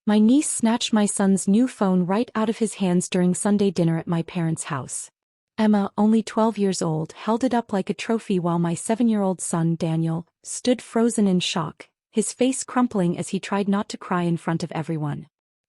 My niece snatched my son's new phone right out of his hands during Sunday dinner at my parents' house. Emma, only 12 years old, held it up like a trophy while my 7-year-old son, Daniel, stood frozen in shock, his face crumpling as he tried not to cry in front of everyone.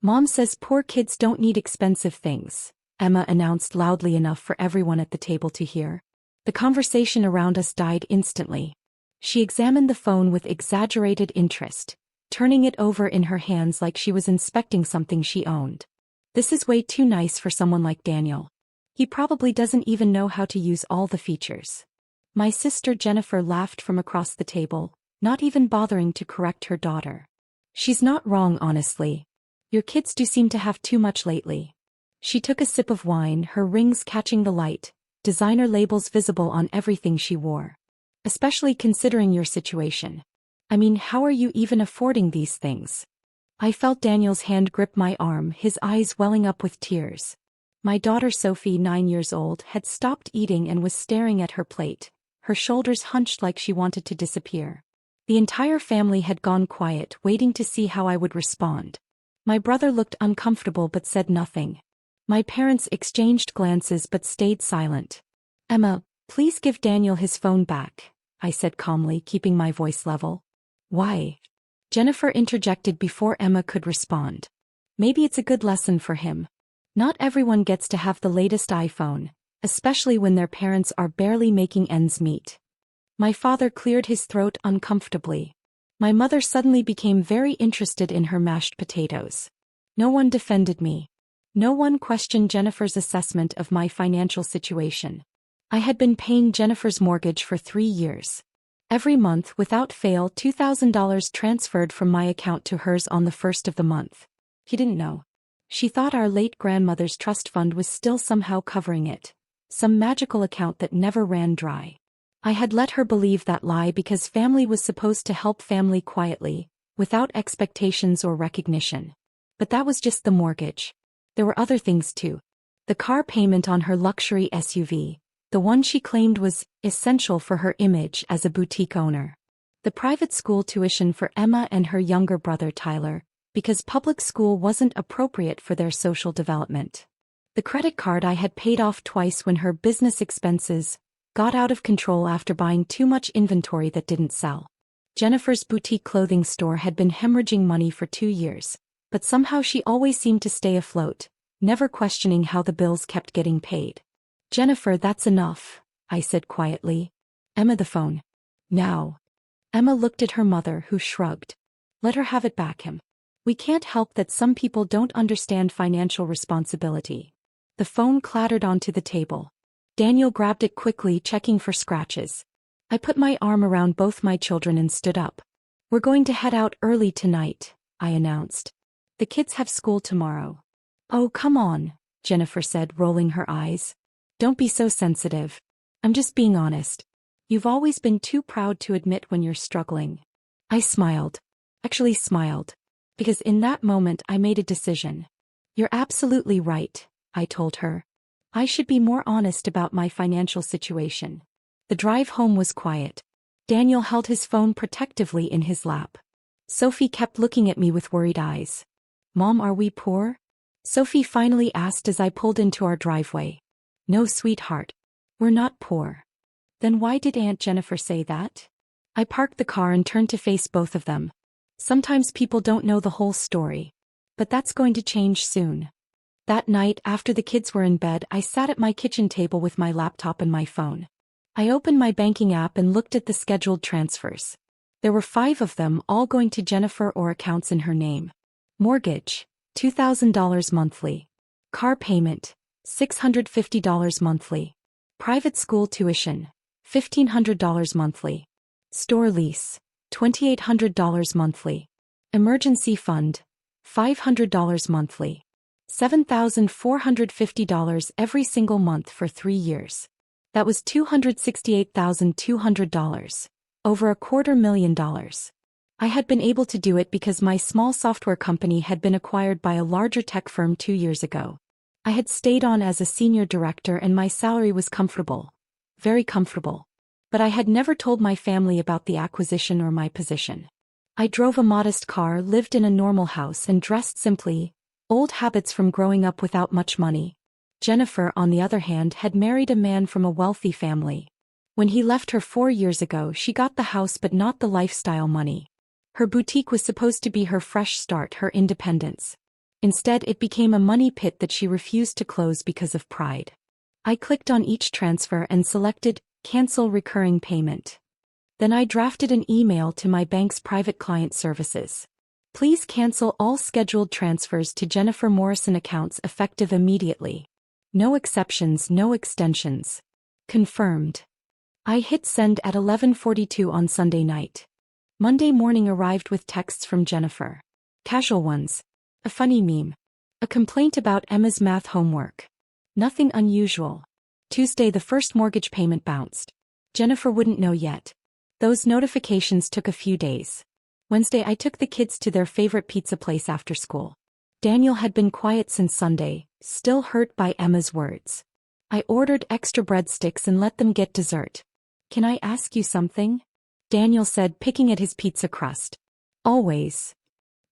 Mom says poor kids don't need expensive things, Emma announced loudly enough for everyone at the table to hear. The conversation around us died instantly. She examined the phone with exaggerated interest, turning it over in her hands like she was inspecting something she owned. This is way too nice for someone like Daniel. He probably doesn't even know how to use all the features. My sister Jennifer laughed from across the table, not even bothering to correct her daughter. She's not wrong, honestly. Your kids do seem to have too much lately. She took a sip of wine, her rings catching the light, designer labels visible on everything she wore. Especially considering your situation. I mean, how are you even affording these things? I felt Daniel's hand grip my arm, his eyes welling up with tears. My daughter Sophie, 9 years old, had stopped eating and was staring at her plate, her shoulders hunched like she wanted to disappear. The entire family had gone quiet, waiting to see how I would respond. My brother looked uncomfortable but said nothing. My parents exchanged glances but stayed silent. Emma, please give Daniel his phone back, I said calmly, keeping my voice level. Why? Jennifer interjected before Emma could respond. Maybe it's a good lesson for him. Not everyone gets to have the latest iPhone, especially when their parents are barely making ends meet. My father cleared his throat uncomfortably. My mother suddenly became very interested in her mashed potatoes. No one defended me. No one questioned Jennifer's assessment of my financial situation. I had been paying Jennifer's mortgage for 3 years. Every month, without fail, $2,000 transferred from my account to hers on the first of the month. He didn't know. She thought our late grandmother's trust fund was still somehow covering it. Some magical account that never ran dry. I had let her believe that lie because family was supposed to help family quietly, without expectations or recognition. But that was just the mortgage. There were other things too. The car payment on her luxury SUV, the one she claimed was essential for her image as a boutique owner. The private school tuition for Emma and her younger brother Tyler, because public school wasn't appropriate for their social development. The credit card I had paid off twice when her business expenses got out of control after buying too much inventory that didn't sell. Jennifer's boutique clothing store had been hemorrhaging money for 2 years, but somehow she always seemed to stay afloat, never questioning how the bills kept getting paid. Jennifer, that's enough, I said quietly. Emma, the phone. Now. Emma looked at her mother, who shrugged. Let her have it back, him. We can't help that some people don't understand financial responsibility. The phone clattered onto the table. Daniel grabbed it quickly, checking for scratches. I put my arm around both my children and stood up. We're going to head out early tonight, I announced. The kids have school tomorrow. Oh, come on, Jennifer said, rolling her eyes. Don't be so sensitive. I'm just being honest. You've always been too proud to admit when you're struggling. I smiled. Actually smiled. Because in that moment I made a decision. You're absolutely right, I told her. I should be more honest about my financial situation. The drive home was quiet. Daniel held his phone protectively in his lap. Sophie kept looking at me with worried eyes. Mom, are we poor? Sophie finally asked as I pulled into our driveway. No, sweetheart. We're not poor. Then why did Aunt Jennifer say that? I parked the car and turned to face both of them. Sometimes people don't know the whole story. But that's going to change soon. That night, after the kids were in bed, I sat at my kitchen table with my laptop and my phone. I opened my banking app and looked at the scheduled transfers. There were 5 of them, all going to Jennifer or accounts in her name. Mortgage, $2,000 monthly. Car payment, $650 monthly. Private school tuition, $1,500 monthly. Store lease, $2,800 monthly. Emergency fund, $500 monthly. $7,450 every single month for 3 years. That was $268,200. Over $250,000. I had been able to do it because my small software company had been acquired by a larger tech firm 2 years ago. I had stayed on as a senior director and my salary was comfortable. Very comfortable. But I had never told my family about the acquisition or my position. I drove a modest car, lived in a normal house, and dressed simply. Old habits from growing up without much money. Jennifer, on the other hand, had married a man from a wealthy family. When he left her 4 years ago, she got the house but not the lifestyle money. Her boutique was supposed to be her fresh start, her independence. Instead, it became a money pit that she refused to close because of pride. I clicked on each transfer and selected Cancel Recurring Payment. Then I drafted an email to my bank's private client services. Please cancel all scheduled transfers to Jennifer Morrison accounts effective immediately. No exceptions, no extensions. Confirmed. I hit send at 11:42 on Sunday night. Monday morning arrived with texts from Jennifer. Casual ones. A funny meme. A complaint about Emma's math homework. Nothing unusual. Tuesday, the first mortgage payment bounced. Jennifer wouldn't know yet. Those notifications took a few days. Wednesday, I took the kids to their favorite pizza place after school. Daniel had been quiet since Sunday, still hurt by Emma's words. I ordered extra breadsticks and let them get dessert. Can I ask you something? Daniel said, picking at his pizza crust. Always.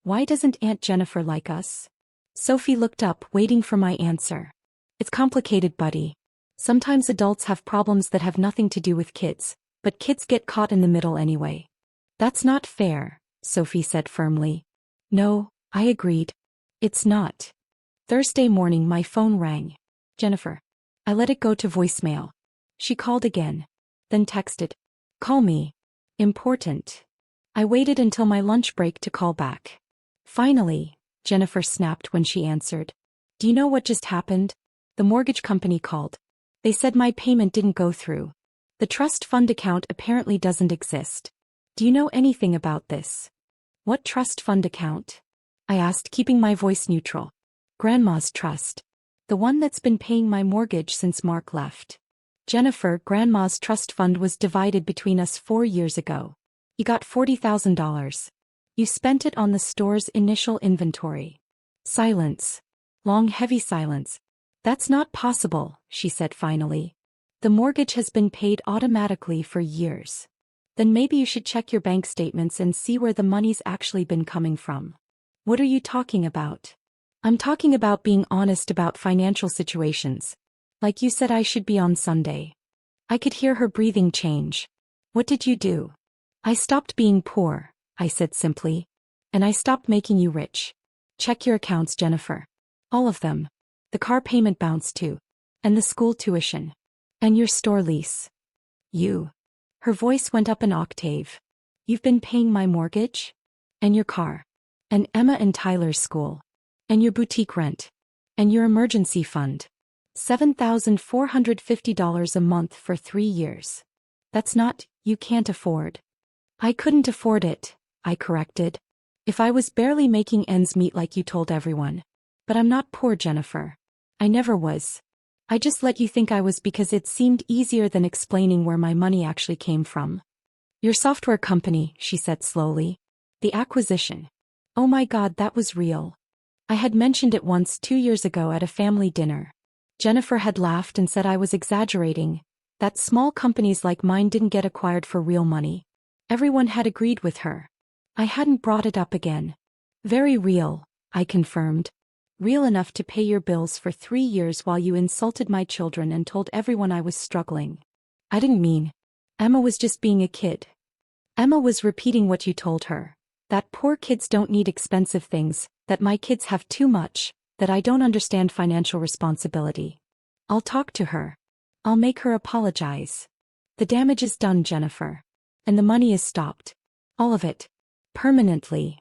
Why doesn't Aunt Jennifer like us? Sophie looked up, waiting for my answer. It's complicated, buddy. Sometimes adults have problems that have nothing to do with kids, but kids get caught in the middle anyway. That's not fair, Sophie said firmly. No, I agreed. It's not. Thursday morning, my phone rang. Jennifer. I let it go to voicemail. She called again. Then texted. Call me. Important. I waited until my lunch break to call back. Finally, Jennifer snapped when she answered. Do you know what just happened? The mortgage company called. They said my payment didn't go through. The trust fund account apparently doesn't exist. Do you know anything about this? What trust fund account? I asked, keeping my voice neutral. Grandma's trust. The one that's been paying my mortgage since Mark left. Jennifer, Grandma's trust fund was divided between us 4 years ago. You got $40,000. You spent it on the store's initial inventory. Silence. Long, heavy silence. That's not possible, she said finally. The mortgage has been paid automatically for years. Then maybe you should check your bank statements and see where the money's actually been coming from. What are you talking about? I'm talking about being honest about financial situations. Like you said I should be on Sunday. I could hear her breathing change. What did you do? I stopped being poor, I said simply. And I stopped making you rich. Check your accounts, Jennifer. All of them. The car payment bounced too. And the school tuition. And your store lease. You. Her voice went up an octave. You've been paying my mortgage? And your car. And Emma and Tyler's school. And your boutique rent. And your emergency fund. $7,450 a month for 3 years. That's not, you can't afford. I couldn't afford it, I corrected. If I was barely making ends meet like you told everyone. But I'm not poor, Jennifer. I never was. I just let you think I was because it seemed easier than explaining where my money actually came from. Your software company, she said slowly. The acquisition. Oh my God, that was real. I had mentioned it once 2 years ago at a family dinner. Jennifer had laughed and said I was exaggerating, that small companies like mine didn't get acquired for real money. Everyone had agreed with her. I hadn't brought it up again. Very real, I confirmed. Real enough to pay your bills for 3 years while you insulted my children and told everyone I was struggling. I didn't mean. Emma was just being a kid. Emma was repeating what you told her. That poor kids don't need expensive things, that my kids have too much, that I don't understand financial responsibility. I'll talk to her. I'll make her apologize. The damage is done, Jennifer. And the money is stopped. All of it. Permanently.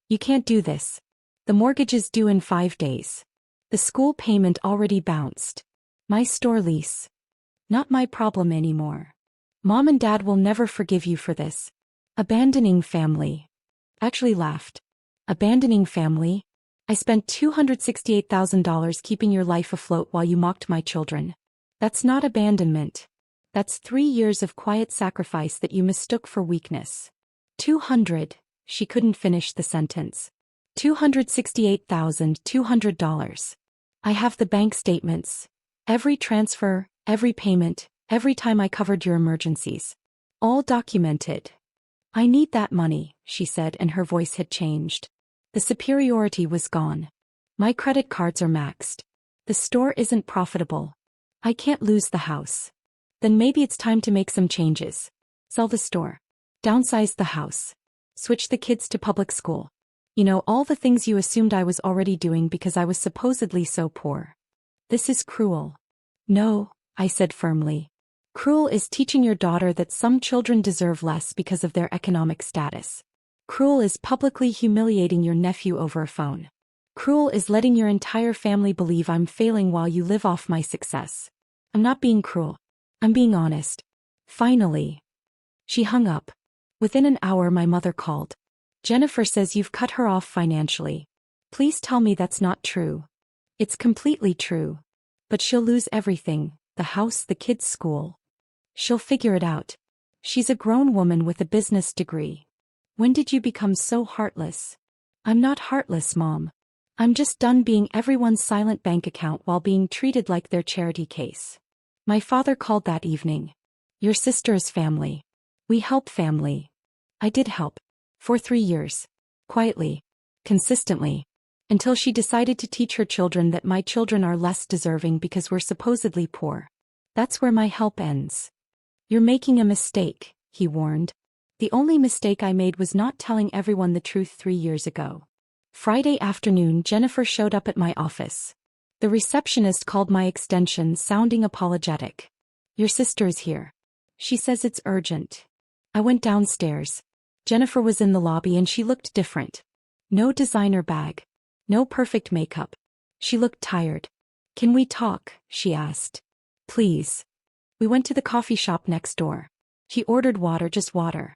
You can't do this. The mortgage is due in 5 days. The school payment already bounced. My store lease. Not my problem anymore. Mom and Dad will never forgive you for this. Abandoning family. Actually laughed. Abandoning family? I spent $268,000 keeping your life afloat while you mocked my children. That's not abandonment. That's 3 years of quiet sacrifice that you mistook for weakness. 200. She couldn't finish the sentence. $268,200. I have the bank statements. Every transfer, every payment, every time I covered your emergencies. All documented. I need that money, she said, and her voice had changed. The superiority was gone. My credit cards are maxed. The store isn't profitable. I can't lose the house. Then maybe it's time to make some changes. Sell the store. Downsize the house. Switch the kids to public school. You know, all the things you assumed I was already doing because I was supposedly so poor. This is cruel. No, I said firmly. Cruel is teaching your daughter that some children deserve less because of their economic status. Cruel is publicly humiliating your nephew over a phone. Cruel is letting your entire family believe I'm failing while you live off my success. I'm not being cruel. I'm being honest. Finally. She hung up. Within an hour my mother called. Jennifer says you've cut her off financially. Please tell me that's not true. It's completely true. But she'll lose everything, the house, the kids' school. She'll figure it out. She's a grown woman with a business degree. When did you become so heartless? I'm not heartless, Mom. I'm just done being everyone's silent bank account while being treated like their charity case. My father called that evening. Your sister is family. We help family. I did help. For 3 years. Quietly. Consistently. Until she decided to teach her children that my children are less deserving because we're supposedly poor. That's where my help ends. You're making a mistake, he warned. The only mistake I made was not telling everyone the truth 3 years ago. Friday afternoon, Jennifer showed up at my office. The receptionist called my extension, sounding apologetic. Your sister is here. She says it's urgent. I went downstairs. Jennifer was in the lobby and she looked different. No designer bag. No perfect makeup. She looked tired. Can we talk? She asked. Please. We went to the coffee shop next door. He ordered water, just water.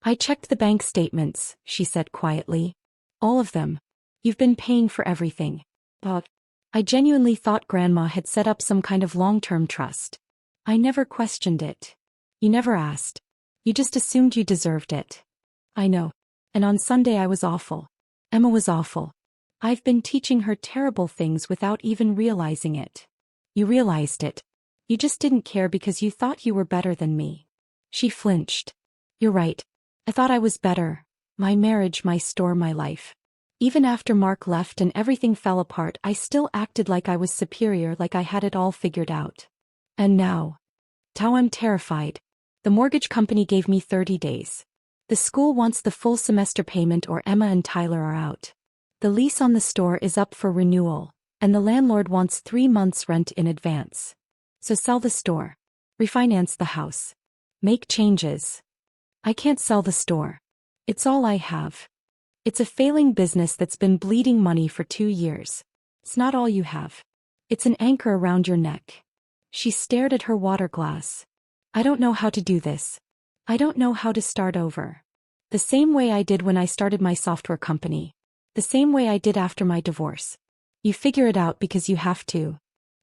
I checked the bank statements, she said quietly. All of them. You've been paying for everything. But I genuinely thought Grandma had set up some kind of long-term trust. I never questioned it. You never asked. You just assumed you deserved it. I know. And on Sunday I was awful. Emma was awful. I've been teaching her terrible things without even realizing it. You realized it. You just didn't care because you thought you were better than me. She flinched. You're right. I thought I was better. My marriage, my store, my life. Even after Mark left and everything fell apart, I still acted like I was superior, like I had it all figured out. And now I'm terrified. The mortgage company gave me 30 days. The school wants the full semester payment or Emma and Tyler are out. The lease on the store is up for renewal, and the landlord wants 3 months' rent in advance. So sell the store. Refinance the house. Make changes. I can't sell the store. It's all I have. It's a failing business that's been bleeding money for 2 years. It's not all you have. It's an anchor around your neck. She stared at her water glass. I don't know how to do this. I don't know how to start over. The same way I did when I started my software company. The same way I did after my divorce. You figure it out because you have to.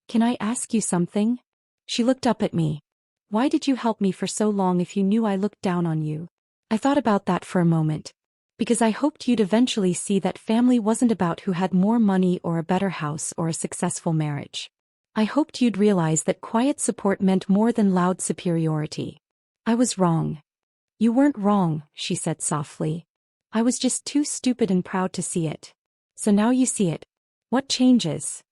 Can I ask you something? She looked up at me. Why did you help me for so long if you knew I looked down on you? I thought about that for a moment. Because I hoped you'd eventually see that family wasn't about who had more money or a better house or a successful marriage. I hoped you'd realize that quiet support meant more than loud superiority. I was wrong. You weren't wrong, she said softly. I was just too stupid and proud to see it. So now you see it. What changes?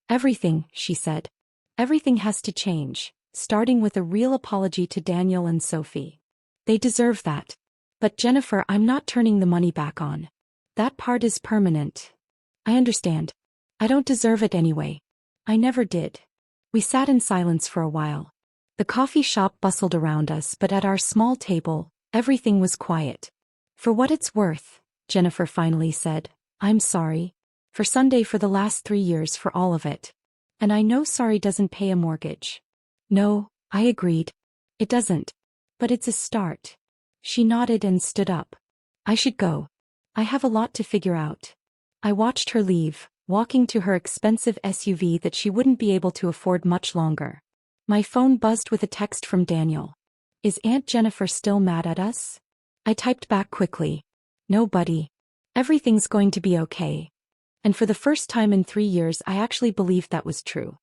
Everything, she said. Everything has to change, starting with a real apology to Daniel and Sophie. They deserve that. But Jennifer, I'm not turning the money back on. That part is permanent. I understand. I don't deserve it anyway. I never did. We sat in silence for a while. The coffee shop bustled around us, but at our small table, everything was quiet. For what it's worth, Jennifer finally said, I'm sorry. For Sunday, for the last 3 years, for all of it. And I know sorry doesn't pay a mortgage. No, I agreed. It doesn't. But it's a start. She nodded and stood up. I should go. I have a lot to figure out. I watched her leave, walking to her expensive SUV that she wouldn't be able to afford much longer. My phone buzzed with a text from Daniel. Is Aunt Jennifer still mad at us? I typed back quickly. No, buddy. Everything's going to be okay. And for the first time in 3 years, I actually believed that was true.